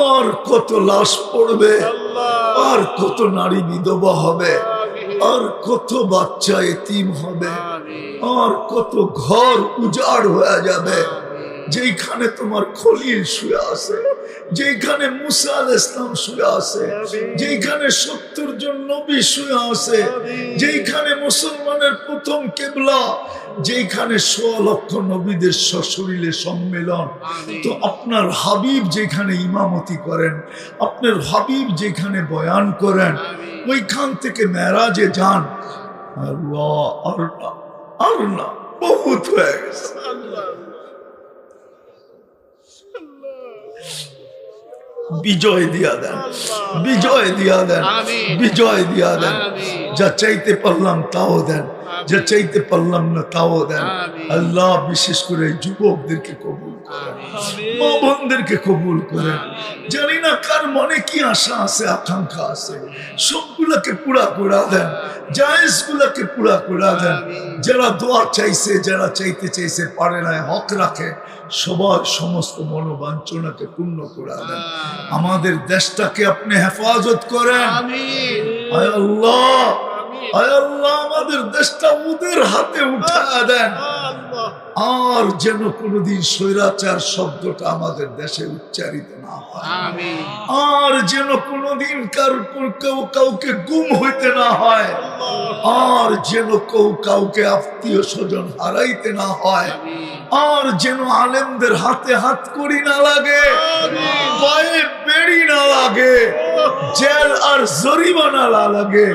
আর কত লাশ পড়বে, আর কত নারী বিধবা হবে, আর কত বাচ্চা এতিম হবে, আর কত ঘর উজাড় হয়ে যাবে। যেখানে তোমার খলিল শুয়ে আছে, যেখানে মুসা আলাইহিস সালাম শুয়ে আছে, যেখানে 70 জন নবী শুয়ে আছে, যেখানে মুসলমানের প্রথম কিবলা, যেখানে 1.25 লক্ষ নবীদের সশরীরে সম্মেলন, তো আপনার হাবিব যেখানে ইমামতি করেন, আপনার হাবিব যেখানে বয়ান করেন, ওইখান থেকে মেরাজে যান। আল্লাহ, আর না বহুত হয়ে গেছে। বিজয় দিয়া দেন, বিজয় দিয়া দেন, বিজয় দিয়া দেন। যা চাইতে পারলাম তাও দেন, যা চাইতে পারলাম না তাও দেন। আল্লাহ বিশেষ করে যুবকদেরকে কবুল করেন, মা বোনদেরকে কবুল করেন। জানি না কার মনে কি আশা আছে, আকাঙ্ক্ষা আছে, সবগুলাকে পুরা করে দেন, জায়েজ গুলাকে পুরা করে দেন। যারা দোয়া চাইছে, যারা চাইতে চাইছে পারে না, হক রাখে, সবার সমস্ত মনোবাঞ্ছনাকে পূর্ণ করে দেন। আমাদের দেশটাকে আপনি হেফাজত করেন। আয় আল্লাহ, আয় আল্লাহ, আমাদের দেশটা ওদের হাতে উঠায় দেন। আর যেন কোনোদিন স্বৈরাচার শব্দটা আমাদের দেশে উচ্চারিত না হয়, আর যেন কোনোদিন কাউকে গুম হইতে না হয়, আর যেন কাউকে আত্মীয় স্বজন হারাইতে না হয়, আর যেন আলেমদের হাতে হাত করি না লাগে, পায়ে বেড়ি না লাগে, জেল আর জরিমানা না লাগে।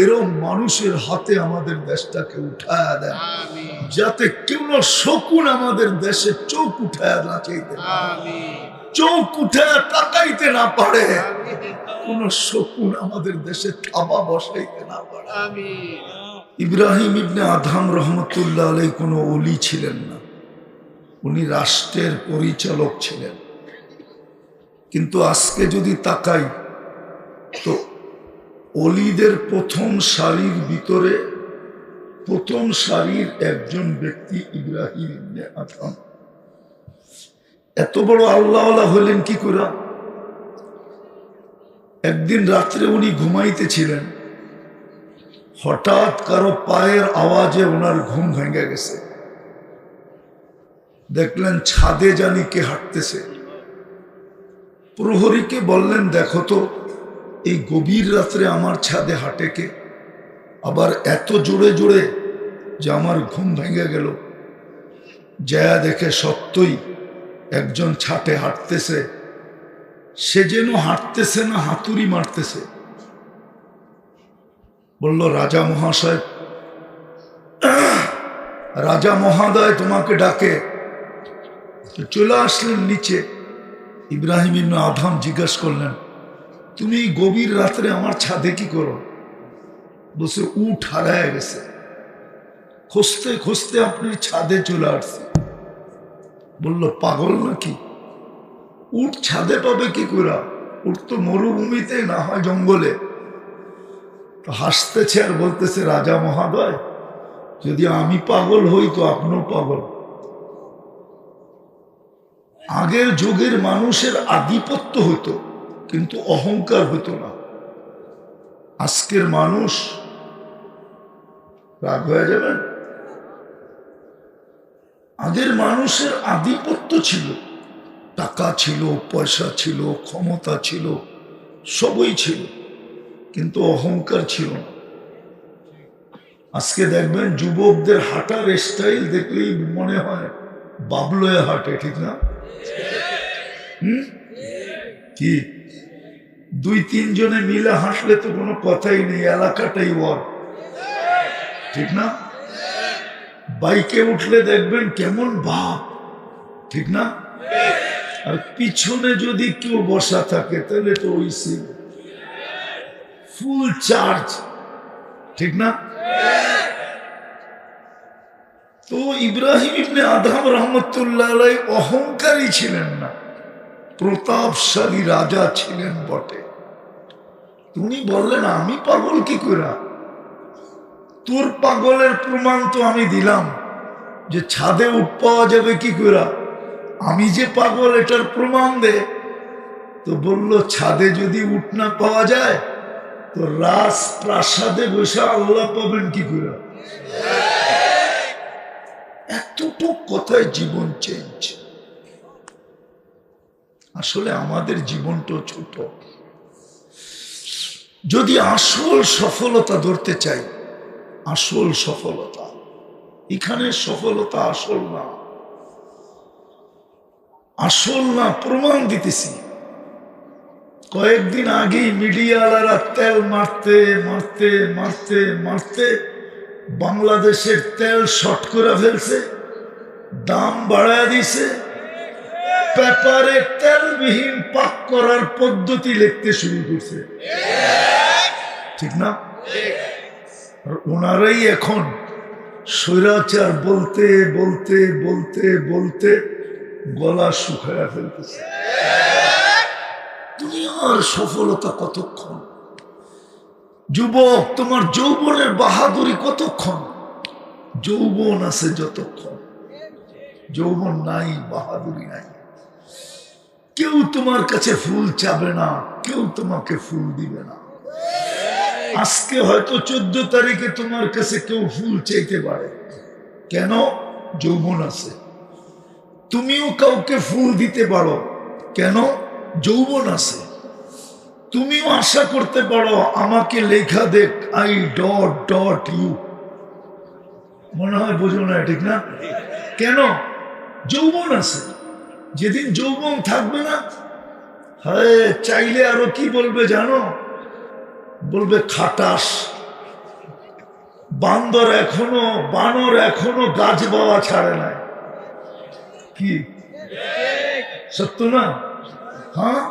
এরকম মানুষের হাতে আমাদের দেশটাকে উঠায় দেন, যাতে কেউ শকুন আমাদের দেশে চোখ উঠায় না চাইতে পারে, চোখ উঠায় তাকাইতে না পারে, কোন শকুন আমাদের দেশে থাবা বসাইতে না পারে। ইব্রাহিম ইবনে আদহাম রহমতুল্লাহ আলাইহি কোনো ওলি ছিলেন না, উনি রাষ্ট্রের পরিচালক ছিলেন। কিন্তু আজকে যদি তাকাই তো ওলিদের প্রথম সারির ভিতরে প্রথম সারির একজন ব্যক্তি ইব্রাহিম ইবনে আদহাম। এত বড় আল্লাহওয়ালা হলেন কি করে? একদিন রাত্রে উনি ঘুমাইতেছিলেন, হঠাৎ কারো পায়ের আওয়াজে ওনার ঘুম ভেঙে গেছে। দেখলেন ছাদে জানি কে হাঁটতেছে। প্রহরীকে বললেন, দেখো তো এই গভীর রাত্রে আমার ছাদে হাঁটে কে, আবার এত জোরে জোরে যে আমার ঘুম ভেঙে গেল। যা দেখে সত্যই একজন ছাদে হাঁটতেছে, সে যেন হাঁটতেছে না, হাতুড়ি মারতেছে। বলল, রাজা মহাশয়, রাজা মহাদয় তোমাকে ডাকে। চলে আসলেন নিচে। ইব্রাহিম ইবনে আদহাম জিজ্ঞাসা করলেন, তুমি গভীর রাত্রে আমার ছাদে কি করো? বসে উট হারায় গেছে, খুঁজতে খুঁজতে আপনি ছাদে চলে আসছে। বলল, পাগল নাকি? উট ছাদে পাবে কি করে? উট তো মরুভূমিতে, না হয় জঙ্গলে। তো হাসতেছে আর বলতেছে, রাজা মহাদয়, যদি আমি পাগল হই তো আপনিও পাগল। আগের যুগের মানুষের আধিপত্য হতো, কিন্তু অহংকার হতো না। আজকের মানুষ, রাগ হয়ে যাবেন, আগের মানুষের আধিপত্য ছিল, টাকা ছিল, পয়সা ছিল, ক্ষমতা ছিল, সবই ছিল, কিন্তু অহংকার ছিল না। আজকে দেখবেন যুবকদের হাঁটার স্টাইল দেখলেই মনে হয় বাবলয়ে হাঁটে, ঠিক না? কি 2-3 জনে মিলে হাসলে তো কোনো কথাই নেই, এলাকাটাই ওর, ঠিক না? বাইকে উঠলে দেখবেন কেমন ভাব, ঠিক না? আর পিছনে যদি কেউ বসা থাকে তাহলে তো ওই ফুল চার্জ, ঠিক না? তো ইব্রাহিম ইবনে আদহাম রহমতুল্লাহ আলাইহি অহংকারী ছিলেন না, প্রতাপশালী রাজা ছিলেন বটে। তুমি বললেন, আমি পাগল কি করে? তোর পাগলের প্রমাণ তো আমি দিলাম, যে ছাদে উঠ পাওয়া যাবে কি করে? আমি যে পাগল এটার প্রমাণ দে। তো বলল ছাদে যদি উট না পাওয়া যায় তো রাজপ্রাসাদে বসে আল্লাহ পাবেন কি করে? এতটুক কথায় জীবন চেঞ্জ। আসলে আমাদের জীবনটা ছোট। যদি আসল সফলতা ধরতে চাই, আসল সফলতা এখানে সফলতা আসল না, আসল না প্রমাণ দিতেছি। কয়েকদিন আগেই মিডিয়াওয়ালারা তেল মারতে মারতে মারতে মারতে বাংলাদেশের তেল শর্ট করে ফেলছে, দাম বাড়ায় দিছে, পেপারে তেলবিহীন পাক করার পদ্ধতি লিখতে শুরু করছে, ঠিক না? আর ওনারাই এখন স্বৈরাচার বলতে বলতে বলতে বলতে গলা শুকায়া ফেলতেছে। দুনিয়ার সফলতা কতক্ষণ? যুবক, তোমার যৌবনের বাহাদুরি কতক্ষণ? যৌবন আছে যতক্ষণ, যৌবন নাই, বাহাদুরি নাই। কেউ তোমার কাছে ফুল চাবে না, কেউ তোমাকে ফুল দিবে না। আজকে হয়তো 14 তারিখে তোমার কাছে কেউ ফুল চাইতে পারে, কেন? যৌবন আছে। তুমিও কাউকে ফুল দিতে পারো, কেন? যৌবন আছে। তুমিও আশা করতে পারো আমাকে লেখা দেখ, আই ডট ডট ইউ। মনে হয় বোঝো না, ঠিক না? কেন? যৌবন আছে। যেদিন যৌবন থাকবে না, হ্যাঁ, চাইলে আরো কি বলবে জানো? বলবে খাটাস। বান্দর এখনো, বানর এখনো গাছ বাওয়া ছাড়ে নাই। কি সত্য না? হ্যাঁ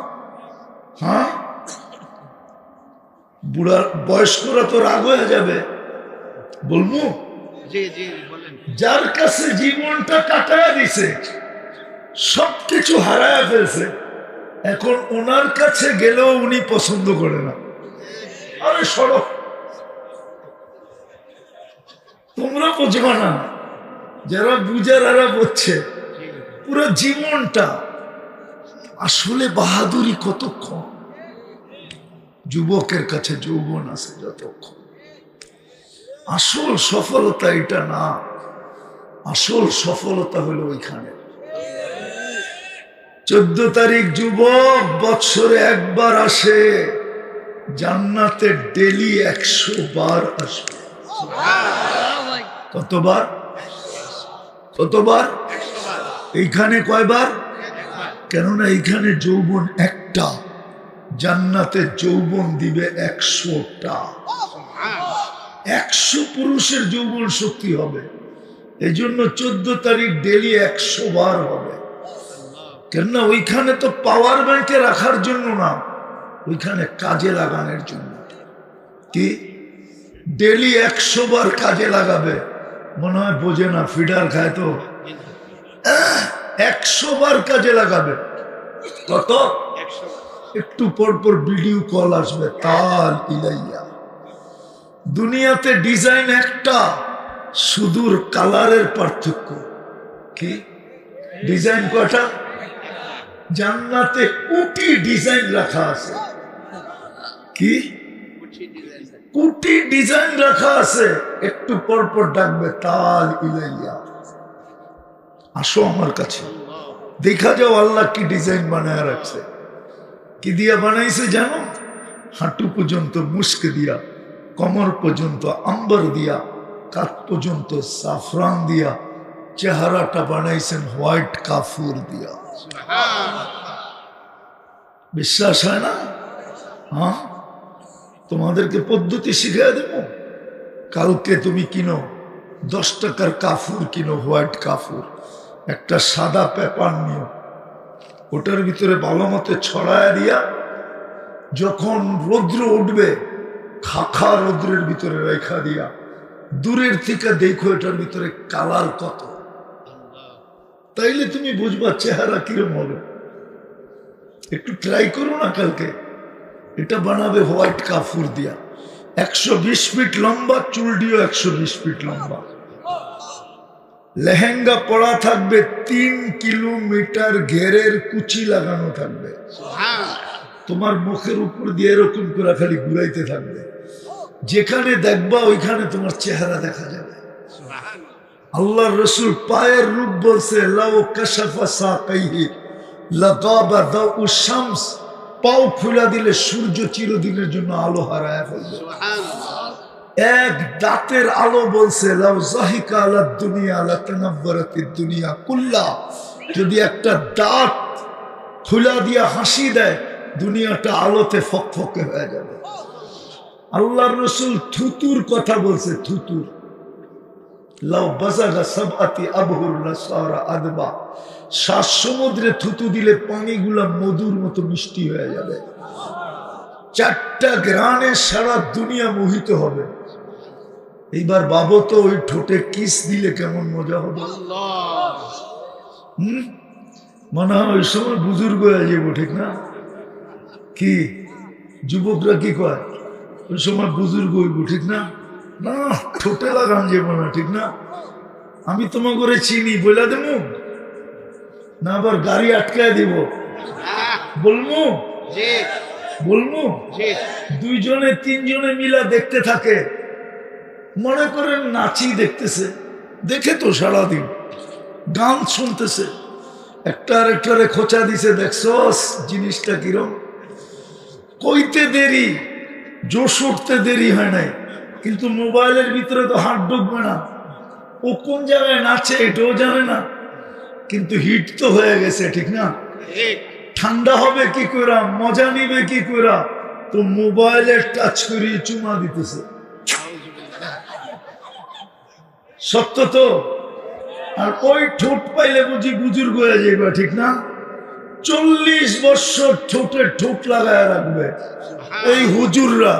হ্যাঁ, বুড়া বয়স্করা তো রাগ হয়ে যাবে। বলবো যার কাছে জীবনটা কাটায় দিছে, সবকিছু হারায় ফেলছে, এখন ওনার কাছে গেলেও উনি পছন্দ করে না। আরে সড়ক, তোমরা বুঝবা না, যারা বুঝার এরা বুঝছে। পুরো জীবনটা আসলে বাহাদুরি কতক্ষণ? যুবকের কাছে যৌবন আছে যতক্ষণ। আসল সফলতা এটা না, আসল সফলতা হলো ওইখানে। 14 তারিখ যুবক বৎসরে একবার আসে, জান্নাতে ডেলি 100 বার আসবে। কতবার? কতবার? এইখানে কয়বার? কেননা এইখানে যৌবন একটা, জান্নাতে যৌবন দিবে 100টা। 100 পুরুষের যৌবন শক্তি হবে। এই জন্য 14 তারিখ ডেলি 100 বার হবে। কেননা ওইখানে তো পাওয়ার ব্যাংকে রাখার জন্য না, ওইখানে কাজে লাগানোর জন্য। কি ডেলি 100 বার কাজে লাগাবে? মনে হয় বোঝে না, ফিডার খায় তো। 100 বার কাজে লাগাবে। কত? একটু পর পর ভিডিও কল আসবে, তাল ইলাইয়া। দুনিয়াতে ডিজাইন একটা, সুদূর কালারের পার্থক্য। কি ডিজাইন কয়টা? জান্নাতে কোটি ডিজাইন রাখা আছে। কি কোটি ডিজাইন রাখা আছে, একটু পর পর ডাকবে, তাল ইলাইয়া, আসো আমার কাছে, দেখা যাও আল্লাহ কি ডিজাইন বানায় রাখছে। কি দিয়া বানাইছে জানো? হাঁটু পর্যন্ত মুস্ক দিয়া, কমর পর্যন্ত আম্বর দিয়া, কাত পর্যন্ত সাফরান দিয়া, চেহারাটা বানাইছেন হোয়াইট কাফুর দিয়া। বিশ্বাস হয় না? হ্যাঁ, তোমাদেরকে পদ্ধতি শিখিয়ে দেব। কালকে তুমি কিনো 10 টাকার কাফুর কিনো, হোয়াইট কাফুর, একটা সাদা পেপার নিও, ওটার ভিতরে ভালো মতো ছড়ায় দিয়া, যখন রৌদ্র উঠবে খাখা রৌদ্রের ভিতরে রেখা দিয়া, দূরের থেকে দেখো এটার ভিতরে কালার কত, তাইলে তুমি বুঝবা চেহারা কিরম হবে। একটু ট্রাই করো না কালকে। এটা বানাবে হোয়াইট কাফুর দিয়া, 120 ফিট লম্বা, চুল দিও 120 ফিট লম্বা। লেহেঙ্গা পরা থাকবে, 3 কিলোমিটার ঘেরের কুচি লাগানো থাকবে, তোমার মুখের উপর দিয়ে এরকম করে খালি ঘুরাইতে থাকবে, যেখানে দেখবা ওইখানে তোমার চেহারা দেখা যাবে। আল্লাহর রাসূল পায়ের রূপ বলছে, লাউ কাশাফা সাকাইহি লাগাবা দাউ শামস, পাও খুলে দিলে সূর্য চিরদিনের জন্য আলো হারায় ফেলবে। এক দাঁতের আলো বলছে, লাউ যাহিকা আলা দুনিয়া লাতানাব্বারাতিদ দুনিয়া কুল্লা, যদি একটা দাঁত খুলে দিয়া হাসি দেয় দুনিয়াটা আলোতে ফকফকে হয়ে যাবে। আল্লাহর রাসূল থুতুর কথা বলছে, থুতুর, লাউ বাযাগা সাবআতি আবহুর লাসারা আদবা, 7 সমুদ্রে থুতু দিলে পানিগুলা মধুর মতো মিষ্টি হয়ে যাবে। 4টা গ্রানে সারা দুনিয়া মোহিত হবে। এইবার বাবু তো ওই ঠোঁটে কিস দিলে কেমন মজা হবে। মনে হয় ওই সময় বুজুর্গ হয়ে যাবো, ঠিক না? কি যুবকরা কি কয়, ওই সময় বুজুর্গ হইব, ঠিক না? না, ঠোঁটে লাগান যাবো না, ঠিক না? আমি তোমার করে চিনি বলে দেব না, আবার গাড়ি আটকায় দিব, বলবো বলবো 2 জনে 3 জনে মিলা দেখতে থাকে, মনে করেন নাচি দেখতেছে, দেখে তো সারাদিন গান শুনতেছে, একটা আরেকটারে খোঁচা দিছে, দেখছস জিনিসটা কিরম, কইতে দেরি, জোশ উঠতে দেরি হয় নাই, কিন্তু মোবাইলের ভিতরে তো হাত ঢুকবে না, ও কোন জায়গায় নাচে এটাও জানে না, কিন্তু হিট তো হয়ে গেছে, ঠিক না? ঠান্ডা হবে কি করে, মজা নিবে কি করে, তো মোবাইলের টাচ করিয়ে চুমা দিতেছে। সত্য তো? আর ওই ঠোঁট পাইলে বুঝি বুজুর্গ হয়ে যাবে, ঠিক না? 40 বছর ঠোঁটে ঠোঁট লাগায় রাখবে ওই হুজুররা।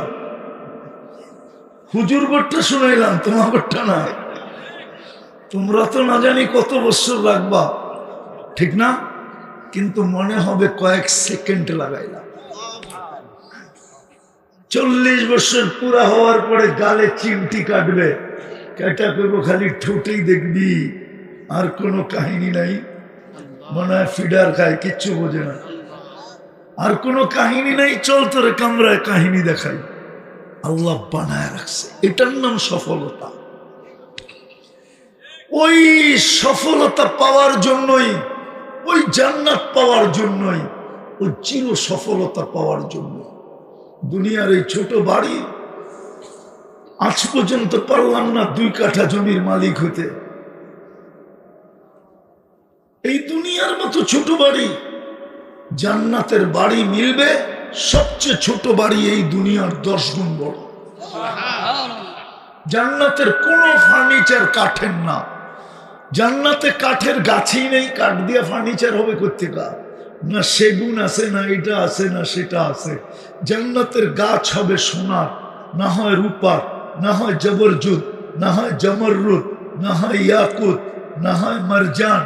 হুজুর গোটটা শুনাইলাম, তোমার গোটটা না। তোমরা তো না জানি কত বছর রাখবা, ঠিক না? কিন্তু মনে হবে কয়েক সেকেন্ড লাগাইলাম। 40 বছর পুরা হওয়ার পরে গালে চিমটি কাটবে, কেটা করবো খালি ঠোঁটেই দেখবি, আর কোনো কাহিনী নাই। মনে হয় ফিডার খায়, কিচ্ছু বোঝে না, আর কোনো কাহিনী নাই, চল তোরে কামরায় কাহিনী দেখাই। আল্লাহ বানায় রাখছে, এটার নাম সফলতা। ওই সফলতা পাওয়ার জন্যই, ওই জান্নাত পাওয়ার জন্যই, ওই চির সফলতা পাওয়ার জন্য দুনিয়ার এই ছোট বাড়ি, আজ পর্যন্ত পারলাম না 2 কাঠা জমির মালিক হতে। এই দুনিয়ার মতো ছোট বাড়ি, জান্নাতের বাড়ি মিলবে, সবচেয়ে ছোট বাড়ি এই দুনিয়ার 10 গুণ বড়। জান্নাতের কোনো ফার্নিচার কাঠের না, জান্নাতে কাঠের গাছই নেই, কাঠ দিয়ে ফার্নিচার হবে কোত্থেকে? না সেগুন আছে, না এটা আছে, না সেটা আছে। জান্নাতের গাছ হবে সোনার, না হয় রূপার, না হয় জবরজুদ, না হয় জমররুদ, না হয় ইয়াকুত, না হয় মারজান,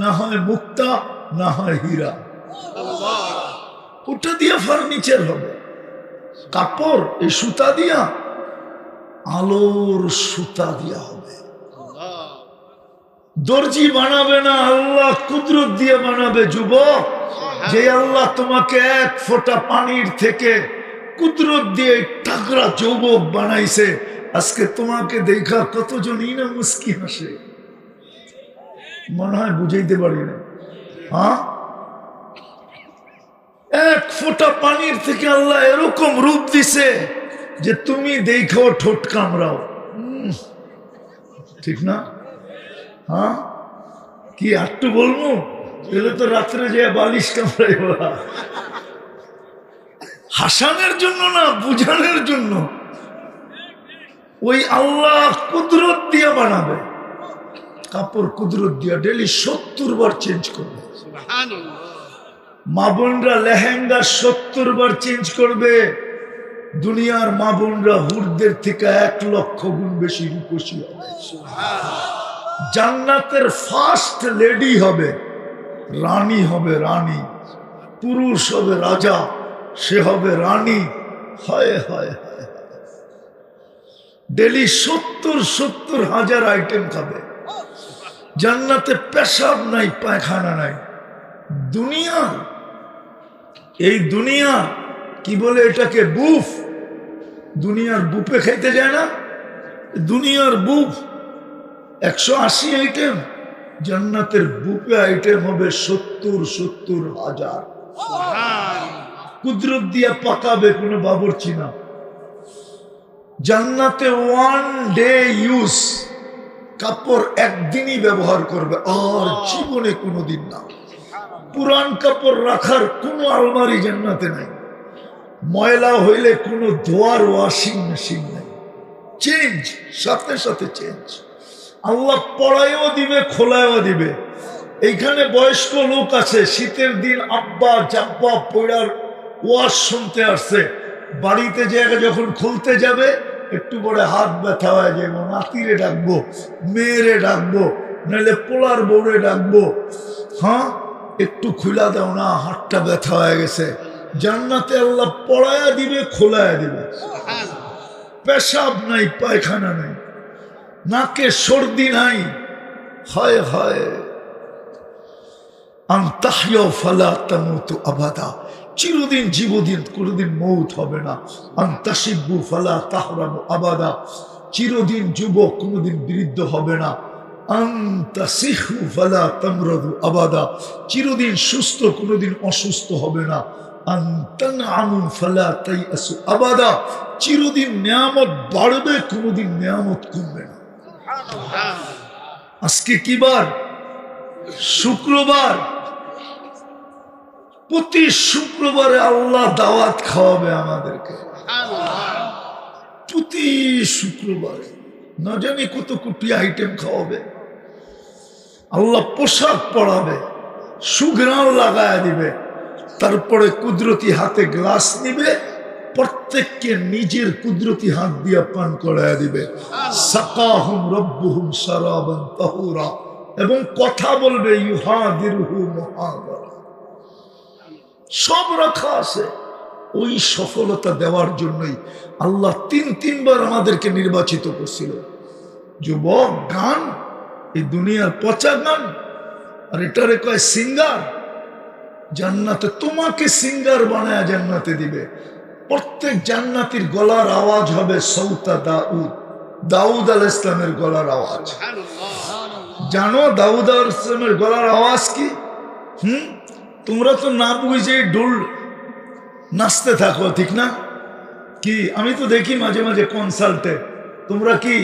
না হয় মুক্তা, না হয় হীরা। ওটা দিয়ে ফার্নিচার হবে। কাপড় এই সুতা দিয়া, আলোর সুতা দিয়া হবে। দর্জি বানাবে না, আল্লাহ কুদরত দিয়ে বানাবে। যুবক, যে আল্লাহ তোমাকে 1 ফোঁটা পানির থেকে কুদরত দিয়ে টাকরা যুবক বানাইছে, আজকে তোমাকে দেখা কতজনই না মুস্কি হাসে। মনে হয় বুঝাইতে পারি না। হ্যাঁ, 1 ফোঁটা পানির থেকে আল্লাহ এরকম রূপ দিছে যে তুমি দেখো ঠোঁট কামড়াও, ঠিক না? হ্যাঁ, কি একটু বলবো? এলে তো রাত্রে যে বালিশ কামড়াই, হাসানের জন্য না, বুঝানোর জন্য। ওই আল্লাহ কুদরত দিয়ে বানাবে, কাপড় কুদরত দিয়া ডেলি 70 বার চেঞ্জ করবে। মা বোনরা লেহেঙ্গা 70 বার চেঞ্জ করবে। দুনিয়ার মা বোনরা হুরদের থেকে 1 লক্ষ গুণ বেশি রূপসী হবে। জান্নাতের ফার্স্ট লেডি হবে, রানী হবে, রানী। পুরুষ হবে রাজা, সে হবে রানী। হয় হয় হয়, ডেলি 70,000 আইটেম খাবে। জান্নাতে পেশাব নাই, পায়খানা নাই। দুনিয়া, এই দুনিয়া কি বলে এটাকে? বুফ। দুনিয়ার বুফে খাইতে যায় না? দুনিয়ার বুফ 180 আইটেম, জান্নাতের বুফে আইটেম হবে 70,000। কুদরত দিয়া পাকাবে, কোনো বাবুর্চি না। জান্নাতে 1 ডে ইউজ, কাপড় একদিনই ব্যবহার করবে, আর জীবনে কোনোদিন না। পুরান কাপড় রাখার কোনো আলমারি জান্নাতে নাই। ময়লা হইলে কোনো ধোয়ার ওয়াশিং মেশিন নাই, চেঞ্জ, সাথে সাথে চেঞ্জ। আল্লাহ পড়াইও দিবে, খোলায়ও দিবে। এইখানে বয়স্ক লোক আছে, শীতের দিন আব্বা জাব্বা পড়ার ওয়াজ শুনতে আসছে, বাড়িতে জায়গা যখন খুলতে যাবে একটু পরে হাত ব্যথা হয়ে যাবে, নাতিরে ডাকবো, মেয়েরে ডাকবো, নাহলে পোলার বউরে ডাকবো, হ্যাঁ একটু খুলা দাও না, হাতটা ব্যথা হয়ে গেছে। জান্নাতে আল্লাহ পড়ায়া দিবে, খোলায়া দিবে। পেশাব নাই, পায়খানা নাই, নাকে সর্দি নাই। হায় হায়, আনতাহইয়া ফালা তামুতু আবাদা, চিরদিন জীবদিন, কোনোদিন মৌত হবে না। আনতাশিব্বু ফালা তাহরামু আবাদা, চিরদিন যুবক, কোনোদিন বৃদ্ধ হবে না। আনতাসিহু ফালা তামরাদু আবাদা, চিরদিন সুস্থ, কোনোদিন অসুস্থ হবে না। আনতানআমু ফালা তাইয়াসু আবাদা, চিরদিন নিয়ামত বাড়বে, কোনোদিন নিয়ামত কমবে না। আজকে কি বার? শুক্রবার। প্রতি শুক্রবারে আল্লাহ দাওয়াত খাওয়াবে আমাদেরকে, প্রতি শুক্রবারে না জানি কত কোটি আইটেম খাওয়াবে। আল্লাহ পোশাক পরাবে, সুঘ্রাণ লাগায় দিবে, তারপরে কুদরতি হাতে গ্লাস নিবে, প্রত্যেককে নিজের কুদরতি হাত দিয়ে পান করায় দিবে। সাকাহুম রব্বুহুম শারাবান তাহুরা, এবং কথা বলবে ইউহাদিরুহু মুহাদারা। সব রাখা আছে। ওই সফলতা দেওয়ার জন্যই আল্লাহ 3বার আমাদেরকে নির্বাচিত করছিল। যুবক, গান এই দুনিয়ার পচা গান, আর এটারে কয় সিঙ্গার। জান্নাতে তোমাকে সিঙ্গার বানায় জান্নাতে দিবে। প্রত্যেক জান্নাতির গলার আওয়াজ হবে সৌতা দাউদ, দাউদ আলাইহিস সালামের গলার আওয়াজ। জানো দাউদ আলাইহিস সালামের গলার আওয়াজ কি? তোমরা তো না বুঝে ডোল নাচতে থাকো, ঠিক না? কি আমি তো দেখি মাঝে মাঝে কনসার্টে, তোমরা কি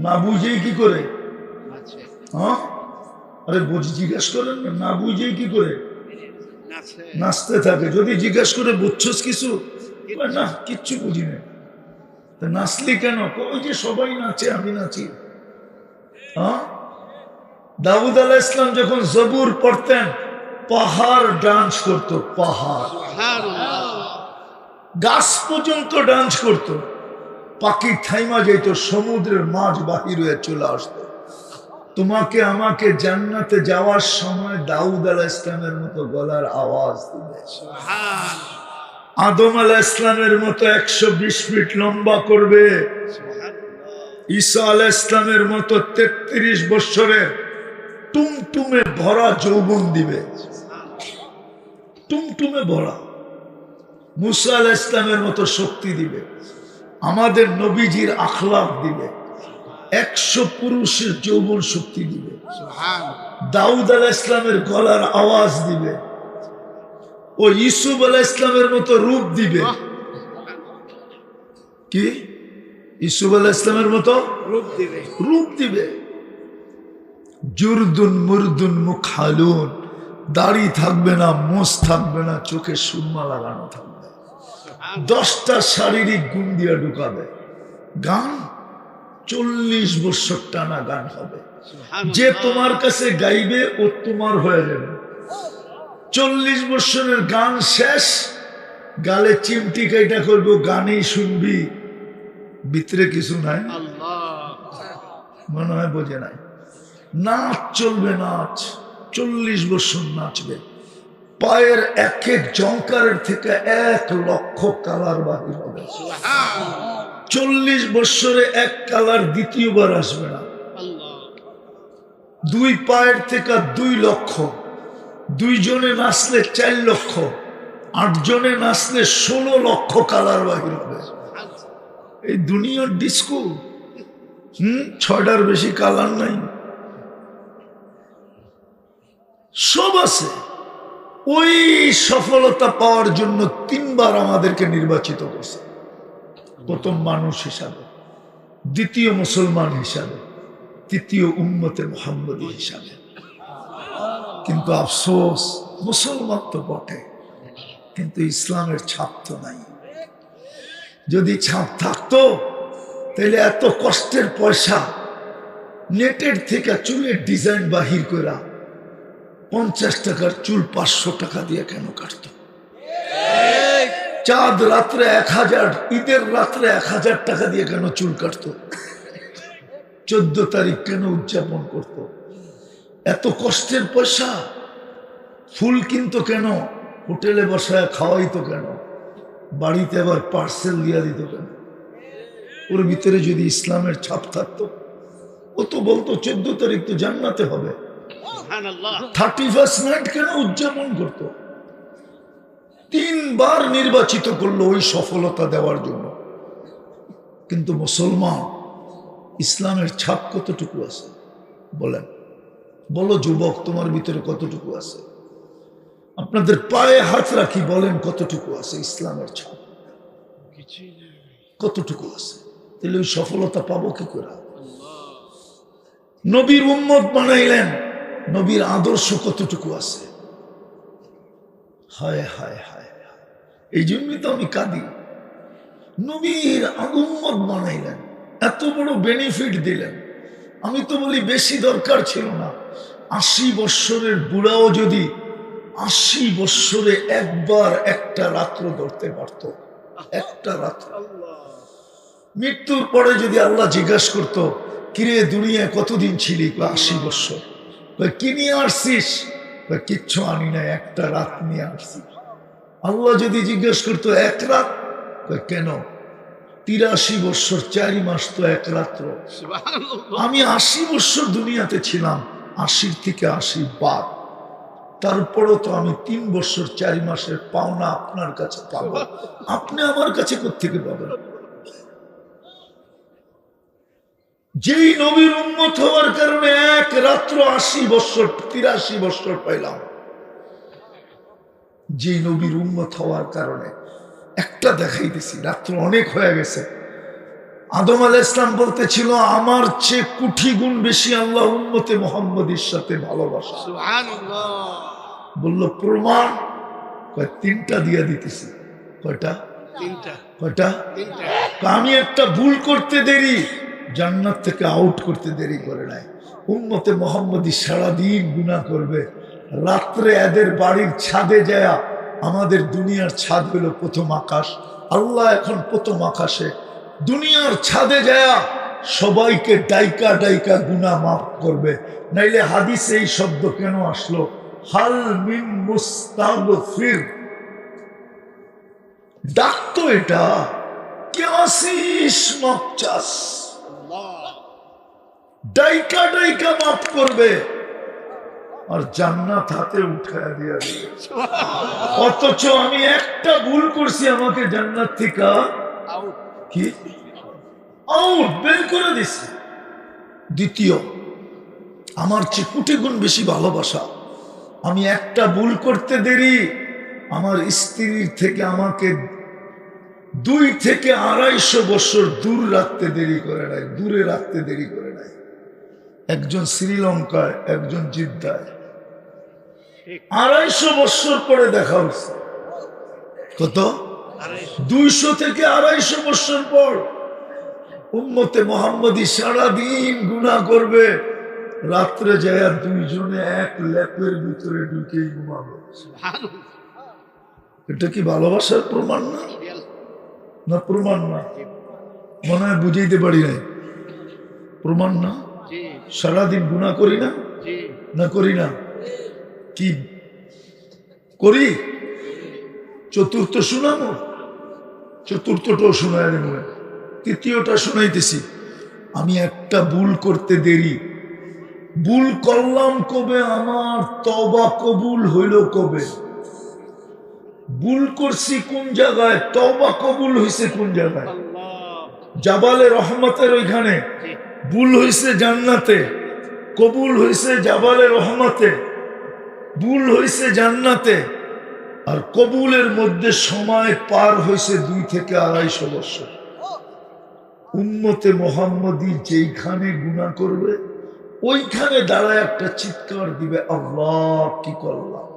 না বুঝেই কি করে? হ্যাঁ, আরে জিজ্ঞেস করেন না, না বুঝেই কি করে নাচতে থাকে। যদি জিজ্ঞেস করে বুঝছস কিছু, না কিচ্ছু বুঝি না। নাচলি কেন? ওই যে সবাই নাচে, আমি নাচি। হ্যাঁ, দাউদ আলাইহিস সালাম যখন জবুর পড়তেন, পাহাড় ডান্স করতো, পাহাড়, গাছ পর্যন্ত ডান্স করতো। পাখি থাইমা যেত, সমুদ্রের মাছ বাহির হয়ে চলে আসতো। তোমাকে আমাকে জান্নাতে যাওয়ার সময় দাউদ আলাইহিস সালামের মতো গলার আওয়াজ দিবে, আদম আলাইহিস সালামের মতো 120 ফিট লম্বা করবে, ঈসা আলাইহিস সালামের মতো 33 বছরের টুমটুমে ভরা যৌবন দিবে, টুমটুমে ভরা। মুসা আলাইহিস সালামের মতো শক্তি দিবে। আমাদের নবীজির আখলাক দিবে। 100 পুরুষের যৌবন শক্তি দিবে। দাউদ আলাইহিস সালামের গলার আওয়াজ দিবে। ও ইউসুফ আলাইহিস সালামের মতো রূপ দিবে। কি? ইউসুফ আলাইহিস সালামের মতো রূপ দিবে, রূপ দিবে। জুরদুন মুরদুন মুখালুন, দাড়ি থাকবে না, মোষ থাকবে না, চোখে সুরমা লাগানো থাকবে। 10টা শারীরিক গুণ দিয়ে ঢুকাবে। গান 40 বছর টানা গান হবে। যে তোমার কাছে গাইবে ও তোমার হয়ে যাবে। 40 বছরের গান শেষ, গালে চিমটি কাইটা করবো, গানেই শুনবি, ভিতরে কিছু নাই, মনে হয় বোঝে নাই। নাচ চলবে, নাচ 40 বছর নাচবে। পায়ের এক এক জঙ্কারের থেকে 1 লক্ষ কালার বাহির হবে। 40 বছরে 1 কালার দ্বিতীয়বার আসবে না। দুই পায়ের থেকে 2 লক্ষ, 2 জনে নাচলে 4 লক্ষ, 8 জনে নাচলে 16 লক্ষ কালার বাহির হবে। এই দুনিয়ার ডিস্কো 6টার বেশি কালার নাই, সব আছে। ওই সফলতা পাওয়ার জন্য 3 বার আমাদেরকে নির্বাচিত করছে, প্রথম মানুষ হিসাবে, দ্বিতীয় মুসলমান হিসাবে, তৃতীয় উম্মতে মুহাম্মদী হিসাবে। কিন্তু আফসোস, মুসলমান তো বটে, কিন্তু ইসলামের ছাপ তো নাই। যদি ছাপ থাকতো তাহলে এত কষ্টের পয়সা নেটের থেকে চুলের ডিজাইন বাহির করা 50 টাকার চুল 500 টাকা দিয়ে কেন কাটতো? চাঁদ রাত্রে 1000, ঈদের রাত্রে 1000 টাকা দিয়ে কেন চুল কাটতো? 14 তারিখ কেন উদযাপন করত? এত কষ্টের পয়সা। ফুল কিনতো কেন? হোটেলে বসায় খাওয়াইতো কেন? বাড়িতে আবার পার্সেল দিয়া দিত কেন? ওর ভিতরে যদি ইসলামের ছাপ থাকতো, ও তো বলতো 14 তারিখ তো জান্নাতে হবে। 31st নাইট কেন উদযাপন করতো? 3 বার নির্বাচিত করলো ওই সফলতা দেওয়ার জন্য। কিন্তু মুসলমান, ইসলামের ছাপ কতটুকু আছে বলেন? বলো যুবক, তোমার ভিতরে কতটুকু আছে? আপনাদের পায়ে হাত রাখি, বলেন কতটুকু আছে ইসলামের ছাপ? কতটুকু আছে? তাহলে ওই সফলতা পাবো কি করে? নবীর উম্মত বানাইলেন, নবীর আদর্শ কতটুকু আছে? হায় হায় হায়, এই জন্যই তো আমি কাঁদি। নবীর উম্মত বানাইলেন, এত বড় বেনিফিট দিলেন। আমি তো বলি বেশি দরকার ছিল না। 80 বৎসরের বুড়াও যদি 80 বৎসরে একবার একটা রাত্র ধরতে পারত, একটা রাত্র, মৃত্যুর পরে যদি আল্লাহ জিজ্ঞাসা করতো, কিরে দুনিয়ায় কতদিন ছিলি? 80 বৎসর। কি নিয়ে আসছিস? কিচ্ছু আনি না, একটা রাত নিয়ে আসছি। আল্লাহ যদি জিজ্ঞেস করতো 1 রাত, কেন? 83 বৎসর 4 মাস তো 1 রাত্র। আমি 80 বৎসর দুনিয়াতে ছিলাম, 80 থেকে 80 বাদ, তারপরও তো আমি 3 বৎসর 4 মাসের পাওনা আপনার কাছে পাবো। আপনি আমার কাছে কোত্থেকে পাবেন? যেই নবীর উম্মত হওয়ার কারণে 1 রাত্র 80 বৎসর 83 বৎসর পাইলাম, যেই নবীর উম্মত হওয়ার কারণে একটা দেখাইতেছি, রাত্র অনেক হয়ে গেছে। আদম আলাইহিস সালাম বলতেছিল, আমার চেয়ে কোটি গুণ বেশি আল্লাহ উম্মতে মুহাম্মদীর সাথে ভালোবাসা। সুবহানাল্লাহ। বলল প্রমাণ? 3টা দিয়ে দিতেছি। কয়টা? 3টা। কয়টা? 3টা। আমি একটা ভুল করতে দেরি, জান্নাত থেকে আউট করতে দেরি করে নাই। উম্মতে মুহাম্মদী সারাদিন গুনাহ করবে, রাত্রে এদের বাড়ির ছাদে যায়, আমাদের দুনিয়ার ছাদ হলো প্রথম আকাশ, আল্লাহ এখন প্রথম আকাশে, দুনিয়ার ছাদে যায় সবাইকে ডাইকা ডাইকা গুনাহ মাফ করবে। নাইলে হাদিসে এই শব্দ কেন আসলো? হাল মিন মুস্তাগফির। ডাকতো এটা, কে আসিস মাফ চাস, ডাইকা ডাইকা মাফ করবে, আর জান্নাত হাতে উঠায় দিয়া দিবে। অথচ আমি একটা ভুল করছি, আমাকে জান্নাত থেকে কি আউট, বের করে দিছে। দ্বিতীয়, আমার চেয়ে কোটি গুণ বেশি ভালোবাসা। আমি একটা ভুল করতে দেরি, আমার স্ত্রীর থেকে আমাকে 2 থেকে 250 বছর দূর রাখতে দেরি করে নাই, দূরে রাখতে দেরি করে নাই। একজন শ্রীলঙ্কায়, একজন জিদ্দায়, 250 বছর পরে দেখা হচ্ছে। কত? 200 থেকে 250 বছর পর। উম্মতে মুহাম্মদী সারাদিন গুনাহ করবে, রাত্রে যায় 2 জনে এক ল্যাপের ভিতরে ঢুকেই ঘুমাবে। এটা কি ভালোবাসার প্রমাণ না? না প্রমাণ না? মনে হয় বুঝাইতে পারি নাই। প্রমাণ না? সারাদিন গুনাহ করি না? না করি না? কি করি? চতুর্থ শুনাবো, চতুর্থটাও শোনায় দেব, তৃতীয়টা শোনাইতেছি। আমি একটা ভুল করতে দেরি, ভুল করলাম কবে, আমার তওবা কবুল হইল কবে? ভুল করছি কোন জায়গায়, তওবা কবুল হইছে কোন জায়গায়? জাবালে রহমতের ওইখানে। ভুল হইছে জান্নাতে, কবুল হইছে জাবালে রহমতে, ভুল হইছে জান্নাতে। আর কবুলের মধ্যে সময় পার হয়েছে 2 থেকে 250 বছর। উম্মতে মুহাম্মদী যেইখানে গুনাহ করবে ওইখানে দাঁড়ায় একটা চিৎকার দিবে, আল্লাহ কি করলাম,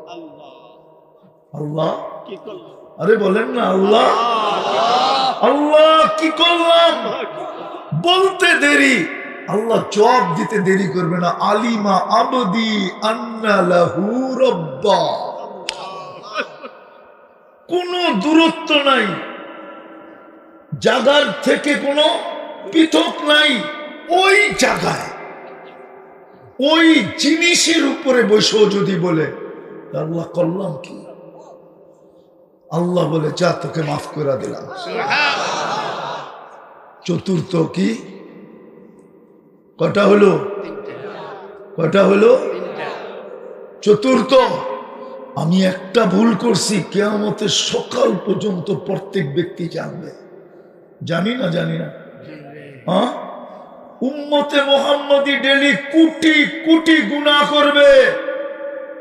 আল্লাহ কি করলাম। আরে বলেন না, আল্লাহ আল্লাহ কি করলাম। বলতে দেরি, আল্লাহ জবাব দিতে দেরি করবে না। আলিমা আবদি আন্না লাহু রাব্বা। কোনো দূরত্ব নাই, জায়গার থেকে কোনো পৃথক নাই। ওই জায়গায় ওই জিনিসের উপরে বসে যদি বলে আল্লাহ করলাম কি, আল্লাহ বলে যা তোকে মাফ করে দিলাম। চতুর্থ কি কটা হলো? কটা হলো? চতুর্থ, আমি একটা ভুল করছি, কিয়ামতের সকাল পর্যন্ত প্রত্যেক ব্যক্তি জানবে। জানি না, জানি না। হ্যাঁ, উম্মতে মুহাম্মদী ডেলি কোটি কোটি গুনাহ করবে,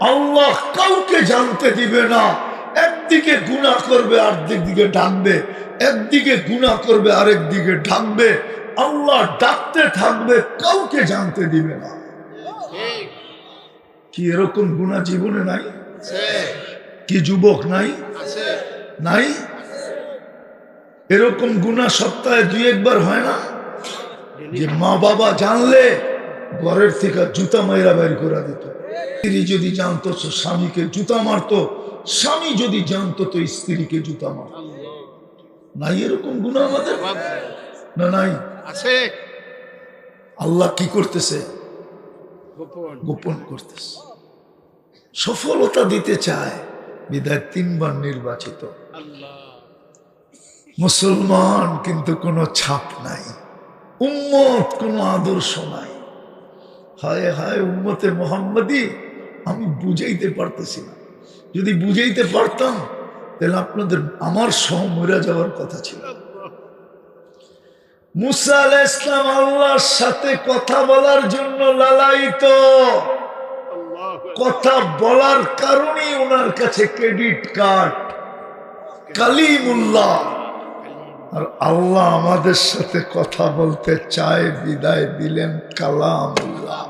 আল্লাহ কাউকে জানতে দিবে না। একদিকে গুনাহ করবে, আরেকদিকে ডাকবে, একদিকে গুনাহ করবে, আরেক দিকে ডাকবে। আল্লাহ ডাকতে থাকবে, কাউকে জানতে দিবে না। কি এরকম গুনাহ জীবনে নাই? কি যুবক নাই? নাই? এরকম গুনাহ সপ্তাহে 2-1 বার হয় না? যে মা বাবা জানলে ঘরের থেকে জুতা মাইরা বাইর করে দিত। স্ত্রী যদি জানতো তো স্বামীকে জুতা মারতো, স্বামী যদি জানতো তো স্ত্রীকে জুতা মারতো। নাই এরকম গুনাহ আমাদের? না নাই? আছে। আল্লাহ কি করতেছে? গোপন করতেছে। সফলতা দিতে চায় বিধায় 3 বার নির্বাচিত। মুসলমান কিন্তু কোনো ছাপ নাই, উম্মত কোনো আদর্শ নাই। হায় হায় উম্মতে মুহাম্মদী আমি বুঝাইতে পারতেছি না। যদি বুঝাইতে পারতাম তাহলে আপনাদের আমার সহ মরে যাওয়ার কথা ছিল। মুসা আলাইহিস সালাম আল্লাহর সাথে কথা বলার জন্য লালায়িত। কথা বলার কারণে ওনার কাছে ক্রেডিট কার্ড কালিমুল্লাহ। আর আল্লাহ আমাদের সাথে কথা বলতে চায় বিদায় দিলেন কালামুল্লাহ।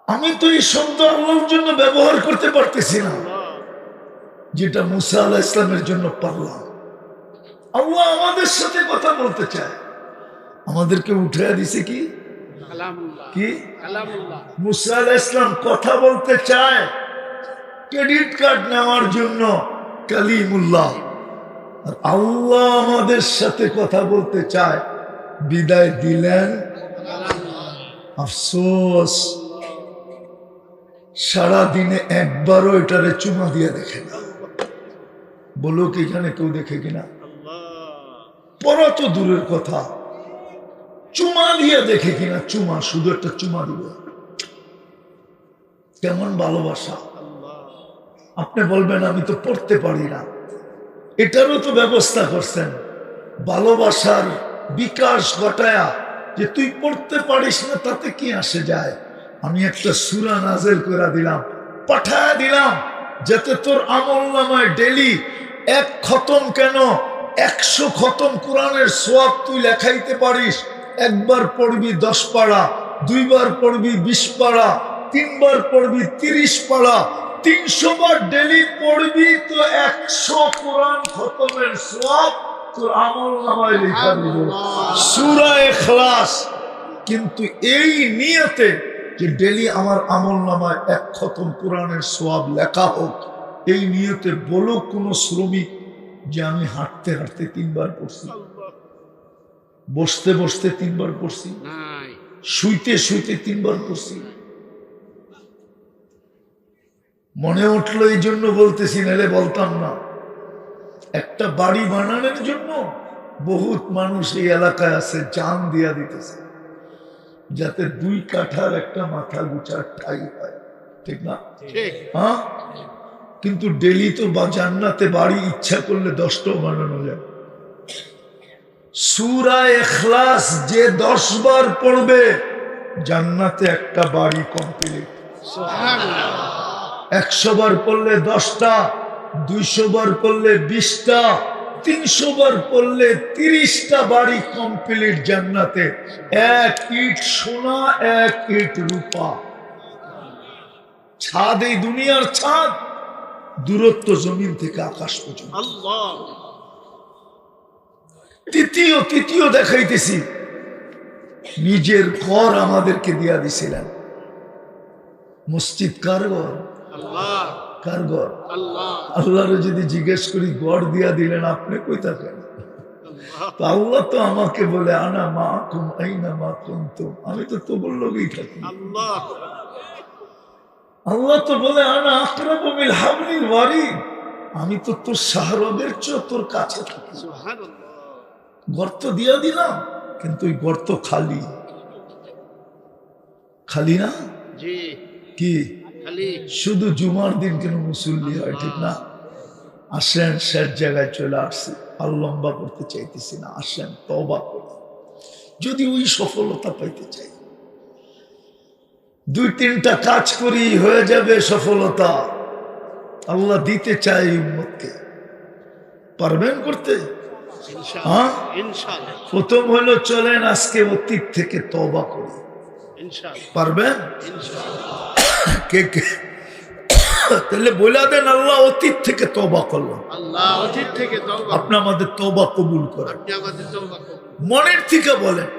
আমি তো এই শব্দ আল্লাহর জন্য ব্যবহার করতে পারতেছি না, যেটা মুসা আলাইহিস সালামের জন্য পারলাম। আল্লাহ আমাদের সাথে কথা বলতে চায়, আমাদেরকে উঠে দিছে কি কি মুসা আলাইহিস সালাম কথা বলতে চায় ক্রেডিট কার্ড নেওয়ার জন্য কালিমুল্লাহ। আর আল্লাহ আমাদের সাথে কথা বলতে চায় বিদায় দিলেন। আফসোস সারাদিনে একবারও এটারে চুমা দিয়ে দেখে না। বলো কি এখানে কেউ দেখে কিনা? পড়া তো দূরের কথা, চুমা দিয়ে দেখে কিনা? চুমা, শুধু একটা চুমা দিব। কেমন ভালোবাসা! আপনি বলবেন আমি তো পড়তে পারি না, এটারও তো ব্যবস্থা করছেন। ভালোবাসার বিকাশ ঘটায়া যে তুই পড়তে পারিস না তাতে কি আসে যায়। আমি একটা সূরা নাযিল করে দিলাম, পাঠায়া দিলাম, যাতে তোর আমলনামায় ডেলি 1 খতম কেন 100 খতম কোরআনের সওয়াব তুই লেখাইতে পারিস। 1 বার পড়বি 10 পারা, 2 বার পড়বি 20 পারা, 3 বার পড়বি 30 পারা, 300 বার ডেলি পড়বি তো 100 কোরআন খতমের সওয়াব তোর আমলনামায় লেখা দিবে। সূরা ইখলাস। কিন্তু এই নিয়তে যে ডেলি আমার আমলনামায় 1 খতম কোরআনের সওয়াব লেখা হোক, এই নিয়তে বলো কোন শ্রমিক যে আমি হাঁটতে হাঁটতে 3 বার পড়ছি, বসতে বসতে 3 বার পড়ছি, শুইতে শুইতে 3 বার পড়ছি? মনে উঠলো এই জন্য বলতেছি, নাহলে বলতাম না। একটা বাড়ি বানানোর জন্য বহুত মানুষ এই এলাকায় আছে, জান দিয়া দিতেছে। যাতে 2 কাঠার একটা মাথা গুছার ঠাই হয়, ঠিক না? ঠিক। হ্যাঁ, কিন্তু ডেলি তো জান্নাতে বাড়ি ইচ্ছা করলে 10টাও বানানো যায়। সূরা ইখলাস যে 10 বার পড়বে জান্নাতে একটা বাড়ি কমপ্লিট। সুবহানাল্লাহ। 100 বার পড়লে 10টা, 200 বার পড়লে 20টা, 300 বার পড়লে 30টা বাড়ি কমপ্লিট জান্নাতে। 1 ইট সোনা, 1 ইট রূপা। ছাদ এই দুনিয়ার ছাদ, দূরত্ব জমিন থেকে আকাশ পর্যন্ত। আল্লাহ। তৃতীয় দেখাইতেছি, নিজের ঘর আমাদেরকে দিয়া দিছিলেন। মসজিদ কার ঘর? আল্লাহ। কার ঘর? আল্লাহ। আল্লাহরে যদি জিজ্ঞেস করি গড় দিয়া দিলেন, আপনি কই থাকেন? তো আল্লাহ তো আমাকে বলে আনা মাকুম আইনা মা কুনতুম, আমি তো তোমার লগেই থাকি। আল্লাহ। আল্লাহ তো বলে আনা আকরাবু মিন হাবলিল ওয়ারিদ, আমি তো তোর শাহরগের চেয়ে তোর কাছে থাকি। সুবহানাল্লাহ। গর্ত দিয়া দিলাম, কিন্তু ওই গর্ত খালি। খালি না? জি। কি খালি? শুধু জুমার দিন কেন মুসল্লি হয়, ঠিক না? আসেন, শেষ জায়গায় চলে আসছি, আর লম্বা করতে চাইতেছি না। আসেন তওবা করি, যদি ওই সফলতা পাইতে চাই। 2-3টা কাজ করি, হয়ে যাবে সফলতা। আল্লাহ দিতে চাই উম্মতকে। পারবেন করতে? ইনশাআল্লাহ। ইনশাআল্লাহ। প্রথম হলো চলেন আজকে অতীত থেকে তওবা করি। ইনশাআল্লাহ। পারবেন? ইনশাআল্লাহ। কে কে? তাহলে বলে দেন, আল্লাহ অতীত থেকে তওবা করলাম। আল্লাহ অতীত থেকে তওবা। আপনি আমাদের তওবা কবুল করেন। আপনি আমাদের তওবা করুন। মনের থেকে বলেন,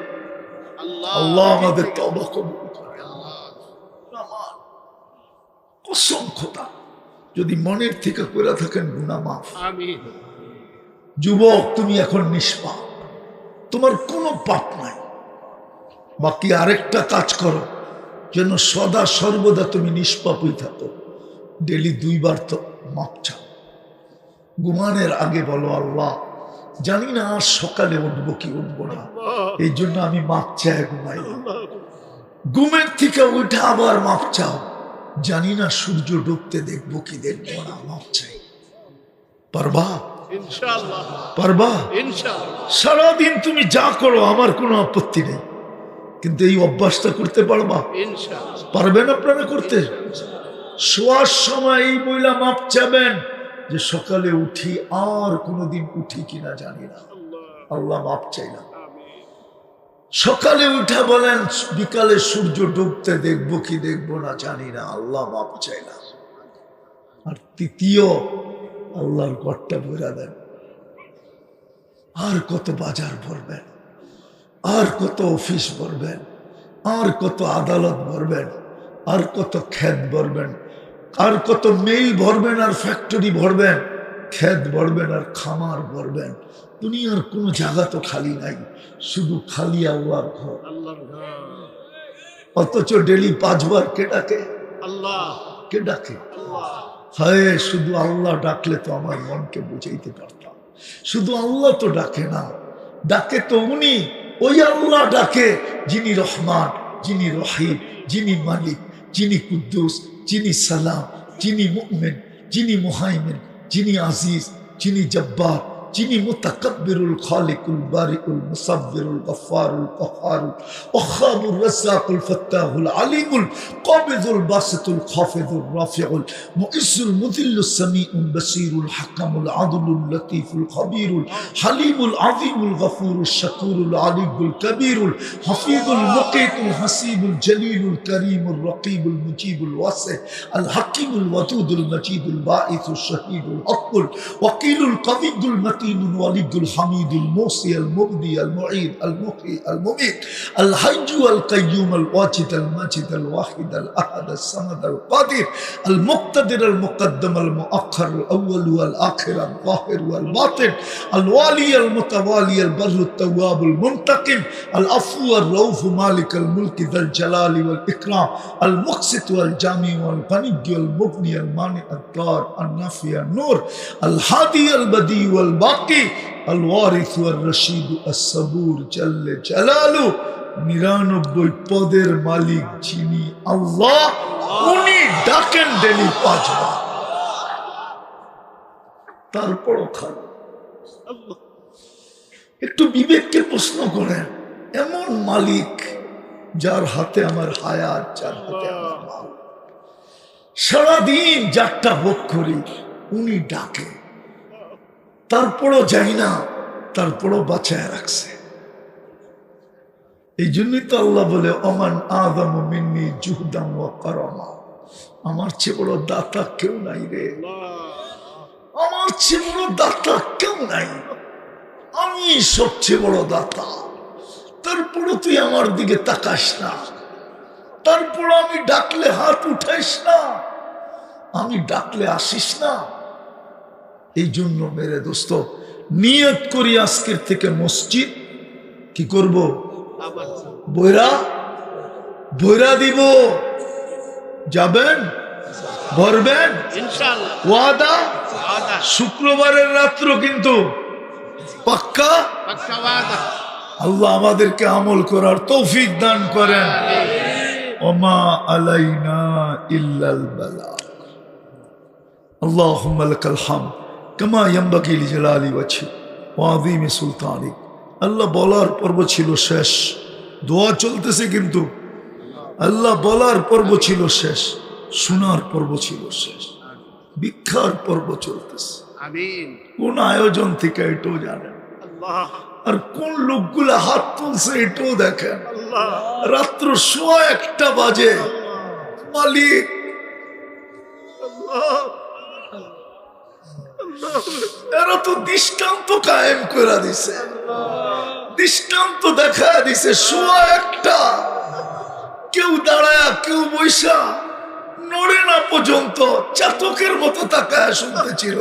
আল্লাহ আল্লাহ অতীত আমাদের থেকে- তওবা কবুল করেন। আল্লাহ। আমার কসম খোদা, যদি মনের থেকে করে থাকেন গুনাহ মাফ। আমিন। যুবক, তুমি এখন নিষ্পাপ, তোমার কোনো পাপ নাই। বাকি আরেকটা কাজ করো, যেন সদা সর্বদা তুমি নিষ্পাপই থাকো। ডেলি 2 বার তো মাপ চাও। ঘুমানোর আগে বলো, আল্লাহ জানি না আজ সকালে উঠবো কি উঠবো না, এই জন্য আমি মাপ চাই ঘুমাই। ঘুমের থেকে উঠে আবার মাপ চাও, জানি না সূর্য ডুবতে দেখবো কি দেখবো না, মাপ চাই। পারবা? ইনশাআল্লাহ। পারবা? ইনশাআল্লাহ। সারাদিন তুমি যা করো আমার কোনো আপত্তি নেই, কিন্তু এই অভ্যাসটা করতে পারবা? ইনশাআল্লাহ। পারবেন আপনারা করতে? শোয়ার সময় এই বইলা মাপ চাবেন যে সকালে উঠি আর কোনোদিন উঠি কিনা জানি না, আল্লাহ মাপ চাইলাম। সকালে উঠা বলেন, বিকালে সূর্য ডুবতে দেখবো কি দেখবো না জানি না, আল্লাহ মাপ চাইলাম। আর তৃতীয়, আল্লাহর ঘরটা ভরা দেন। আর কত বাজার ভরবেন, আর কত অফিস ভরবেন, আর কত আদালত ভরবেন, আর কত ক্ষেত ভরবেন, আর কত মেইল ভরবেন, আর ফ্যাক্টরি ভরবেন, ক্ষেত ভরবেন, আর খামার ভরবেন। দুনিয়ার কোনো জায়গা তো খালি নাই, শুধু খালি আল্লাহর ঘর। আল্লাহর ঘর। অথচ ডেলি 5 বার কে ডাকে? আল্লাহ। কে ডাকে? আল্লাহ। হায়, শুধু আল্লাহ ডাকলে তো আমার মনকে বুঝাইতে পারতাম। শুধু আল্লাহ তো ডাকে না, ডাকে তো উনি, ওই আল্লাহ ডাকে যিনি রহমান, যিনি রহিম, যিনি মালিক, যিনি কুদ্দুস, যিনি সালাম, যিনি মুমিন, যিনি মুহাইমিন, যিনি আজিজ, যিনি জব্বার, যিনি মুতাকাব্বিরুল খালিকুল বারিকুল মুসাব্বিরুল গফফারুল কহ্হারুল ওয়াহ্হাবুর রাজ্জাকুল ফাত্তাহুল আলিমুল কাবিদুল বাসিতুল খাফিদুর রাফিউল মুইজ্জুল মুযিল্লুস সামিউল বাসীরুল হাকামুল আদলুল লতীফুল খবীরুল হালিমুল আযীমুল গফুরুশ শাকুরুল আলিয়ুল কবীরুল হাফিজুল মুকীতুল হাসিবুল জলিলুল করিমুর রকিবুল মুজিবুল ওয়াসি আল হাকিমুল ওয়াদুদুল মজিদুল বাঈসুশ শাহীদুল হকুল ওয়াকিলুল কবিয়ুল متين ولي الحميد الموصي المبدي المعيد المحيي المميت الحي القيوم الواجد الماجد الواحد الأحد الصمد القادر المقتدر المقدم المؤخر الأول والآخر الظاهر والباطن الوالي المتوالي البر التواب المنتقم العفو الرؤوف مالك الملك ذا الجلال والإكرام المقسط والجامع والغني المغني المانع الضار النافع النور الهادي البديع والباقي الوارث والرشيد الصبور جل جلاله 99 পদের মালিক যিনি আল্লাহ, উনি ডাকেন ডেলি 5 বার, তারপরও খান। একটু বিবেককে প্রশ্ন করেন, এমন মালিক যার হাতে আমার হায়াত, যার হাতে আমার মাল, সারাদিন যারটা ভোগ করি, উনি ডাকে, তারপরও যাই না, তারপরও বাঁচায় রাখছে। এই জন্যই তো আল্লাহ বলে ওমান আযমু মিন্নি জুহদান ওয়া কারামা, আমার চেয়ে বড় দাতা কেউ নাই রে, আমার চেয়ে বড় দাতা কেউ নাই, আমি সবচেয়ে বড় দাতা। তারপরও তুই আমার দিকে তাকাস না, তারপর আমি ডাকলে হাত উঠাইস না, আমি ডাকলে আসিস না। এই জন্য মেরে দোস্ত, নিয়ত করি আজকের থেকে মসজিদ কি করব, বইরা বইরা দিব, যাবেন, ভরবেন ইনশাআল্লাহ, ওয়াদা। ওয়াদা, শুক্রবারের রাত্র কিন্তু পাক্কা। পাক্কা ওয়াদা। আল্লাহ আমাদেরকে আমল করার তৌফিক দান করেন। ওমা আলাইনা ইল্লাল বালাগ। আল্লাহুম্মা লাকাল হামদ কামা ইয়ানবাগি লিজালালি ওয়াজহি ওয়া আযীমি সুলতানিক। আল্লাহ বলার পর্ব ছিল শেষ, দোয়া চলতেছে, কিন্তু আল্লাহ বলার পর্ব ছিল শেষ, শোনার পর্ব ছিল শেষ, ভিক্ষার পর্ব চলতেছে। আমিন। কোন আয়োজন থেকে এটাও জানেন, আল্লাহ, আর কোন লোকগুলা হাত তুলছে এটাও দেখেন। আল্লাহ, রাত্র 1:15 বাজে, মালিক এরা তো দৃষ্টান্ত কায়েম করে দিছে, দৃষ্টান্ত দেখা দিছে। 1:15 কেউ দাঁড়ায়, কেউ বৈশা, নড়ে না পর্যন্ত, চাতকের মতো তাকায় শুনতেছিল।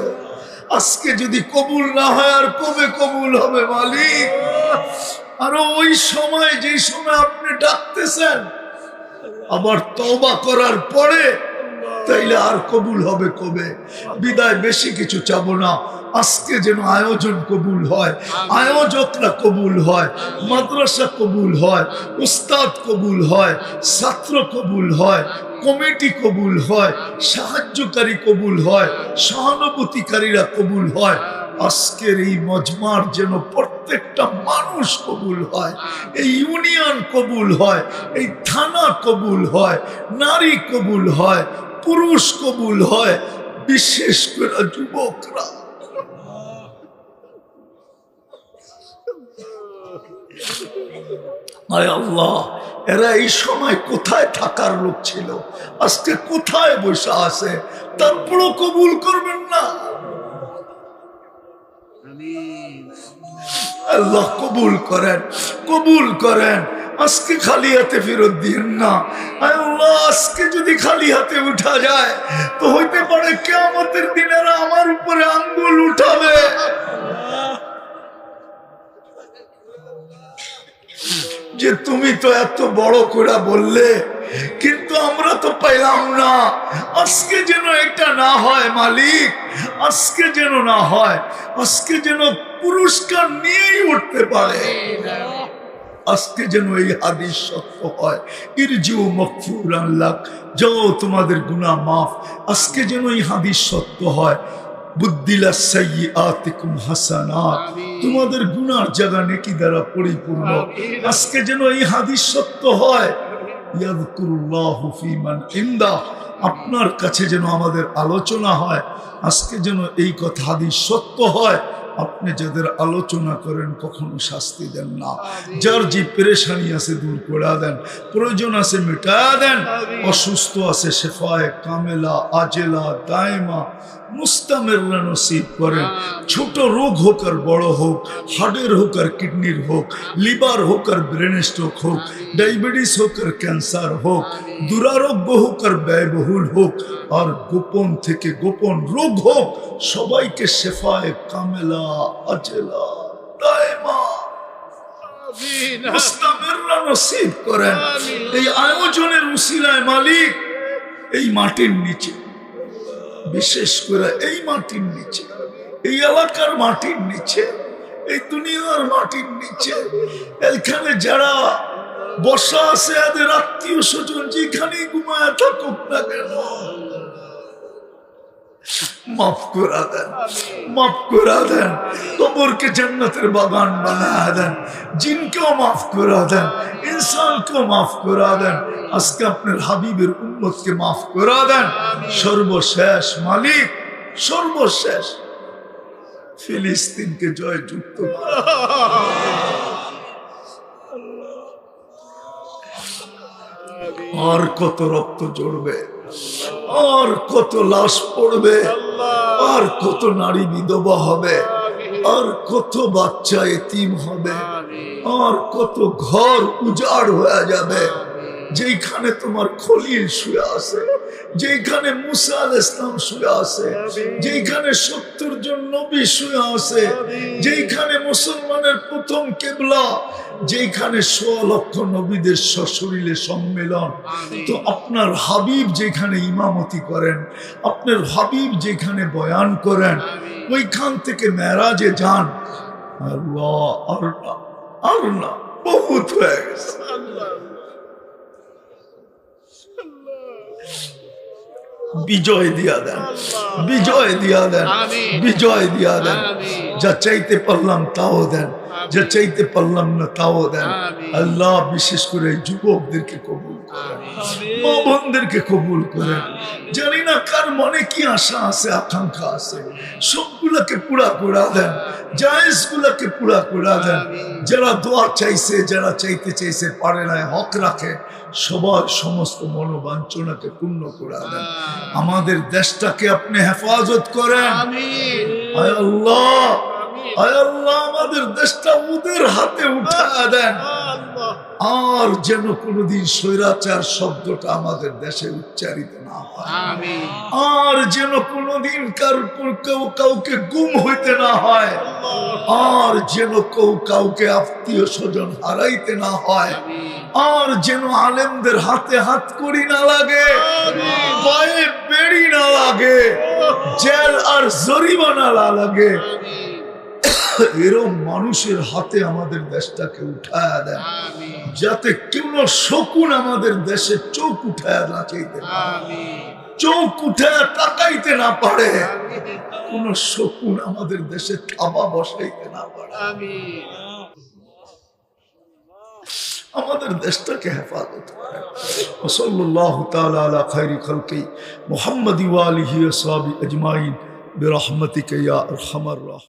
আজকে যদি কবুল না হয় আর কবে কবুল হবে মালিক? আর ওই সময়, যে সময় আপনি ডাকতেছেন, আবার তওবা করার পরে, তাইলে আর কবুল হবে কবে? বিদায় বেশি কিছু চাবো না, আজকে যেন আয়োজন কবুল হয়, আয়োজকরা কবুল হয়, মাদ্রাসা কবুল হয়, উস্তাদ কবুল হয়, ছাত্র কবুল হয়, কমিটি কবুল হয়, সাহায্যকারী কবুল হয়, সহানুভূতিকারীরা কবুল হয়। আজকের এই মজমার যেন প্রত্যেকটা মানুষ কবুল হয়, এই ইউনিয়ন কবুল হয়, এই থানা কবুল হয়, নারী কবুল হয়, পুরুষ কবুল হয়, বিশেষ করে যুবকরা। আয় আল্লাহ, এরা এই সময় কোথায় থাকার লোক ছিল, আজকে কোথায় বসে আছে, তারপরও কবুল করবেন না। আল্লাহ কবুল করেন, কবুল করেন। আজকে খালি হাতে ফেরত দিন না। আল্লাহ, আজকে যদি খালি হাতে উঠা যায়, তো হইতে পারে কিয়ামতের দিনেরা আমার উপরে আঙ্গুল উঠাবে। যে তুমি তো এত বড় করে বললে, কিন্তু আমরা তো পাইলাম না। আজকে যেন এটা না হয় মালিক, আজকে যেন না হয়, আজকে যেন পুরস্কার নিয়েই উঠতে পারে। আজকে যেন এই হাদিস সত্য হয়, ইরজিউ মাগফুরান লাক, যাও তোমাদের গুনাহ মাফ। আজকে যেন এই হাদিস সত্য হয়, বুদ্দিলা সাইয়্যাতিকুম হাসানাত, তোমাদের গুনার জায়গা নেকি দ্বারা পরিপূর্ণ। আজকে যেন এই হাদিস সত্য হয়, ইয়াযকুরুল্লাহু ফীমান ইনদা, আপনার কাছে যেন আমাদের আলোচনা হয়। আজকে যেন এই কথা হাদিস সত্য হয়, আপনি যাদের আলোচনা করেন কখনো শাস্তি দেন না। যার যে পেরেশানি আছে দূর করে দেন, প্রয়োজন আছে মিটা দেন, অসুস্থ আছে শেফায়ে কামেলা আজেলা দায়মা মুস্তামিররা নসিব করেন। ছোট রোগ হোক আর বড় হোক, হার্টের হোক আর কিডনির হোক, লিভার হোক আর ব্রেন স্ট্রোক হোক, ডায়াবেটিস হোক আর ক্যান্সার হোক, দুরারোগ্য হোক আর ব্যয়বহুল হোক, আর গোপন থেকে গোপন রোগ হোক, সবাইকে শেফায়ে কামেলা আজেলা দায়মা মুস্তামিররা নসিব করেন। এই আয়োজনের উসিলায় মালিক, এই মাটির নিচে, বিশেষ করে এই মাটির নিচে, এই এলাকার মাটির নিচে, এই দুনিয়ার মাটির নিচে, এখানে যারা বসা আছে এদের আত্মীয় স্বজন যেখানেই ঘুমায় থাকুক না কেন, মাফ করা দেন, মাফ করা দেন। কবরকে জান্নাতের বাগান বানায় দেন। জিনকেও মাফ করা দেন, ইনসানকেও মাফ করা দেন। আজকে আপনার হাবিবের উম্মতকে মাফ করা দেন। সর্বশেষ মালিক, সর্বশেষ ফিলিস্তিনকে জয়যুক্ত করা। আর কত রক্ত ঝরবে, আর কত লাশ পড়বে, আর কত নারী বিধবা হবে, আর কত বাচ্চা এতিম হবে, আর কত ঘর উজাড় হয়ে যাবে। যেখানে তোমার খলিল শুয়ে আছে, যেখানে মুসা আলাইহিস সালাম শুয়ে আছে, যেখানে 70 জন নবী শুয়ে আছে, যেখানে মুসলমানের প্রথম কিবলা, যেখানে 100 লক্ষ নবীদের সশরীরে সম্মেলন, তো আপনার হাবিব যেখানে ইমামতি করেন, আপনার হাবিব যেখানে বয়ান করেন, ওইখান থেকে মেরাজে যান। আল্লাহ, আর না, আর না, বহুত হয়ে গেছে। বিজয় দিয়া দেন, বিজয় দিয়া দেন, বিজয় দিয়া দেন। যা চাইতে পারলাম তাও দেন, যা চাইতে পারলাম না তাও দেন। আল্লাহ বিশেষ করে যুবকদেরকে কবুল করেন, মা বোনদেরকে কবুল করেন। জানি না কার মনে কি আশা আছে, আকাঙ্ক্ষা আছে, সবগুলাকে পুরা করে দেন, জায়েজ গুলাকে পুরা করে দেন। যারা দোয়া চাইছে, যারা চাইতে চাইছে পারে না, হক রাখে, সবার সমস্ত মনোবাঞ্ছনাকে পূর্ণ করে দেন। আমাদের দেশটাকে আপনি হেফাজত করেন। আয় আল্লাহ, আয় আল্লাহ, আমাদের দেশটা ওদের হাতে উঠায় দেন। আর যেন কোনোদিন স্বৈরাচার শব্দটা আমাদের দেশে উচ্চারিত না হয়। আর যেন কোনোদিন কেউ কাউকে গুম হইতে না হয়। আর যেন কেউ কাউকে আত্মীয় স্বজন হারাইতে না হয়। আর যেন আলেমদের হাতে হাত করি না লাগে, পায়ে বেড়ি না লাগে, জেল আর জরিমানা না লাগে। এরকম মানুষের হাতে আমাদের দেশটাকে উঠায় দেন, যাতে কোন শকুন আমাদের দেশে চোখ উঠায় না চাইতে পারে, চোখ উঠায় তাকাইতে না পারে, কোন শকুন আমাদের দেশে থাবা বসাইতে না পারে। আমাদের দেশটাকে হেফাজত করেন। সাল্লাল্লাহু তাআলা আলা খায়রি খালকি মুহাম্মাদি ওয়া আলিহি ওয়া সাহবিহি আজমাইন বিরহমাতিকা ইয়া আরহামার রাহিমিন।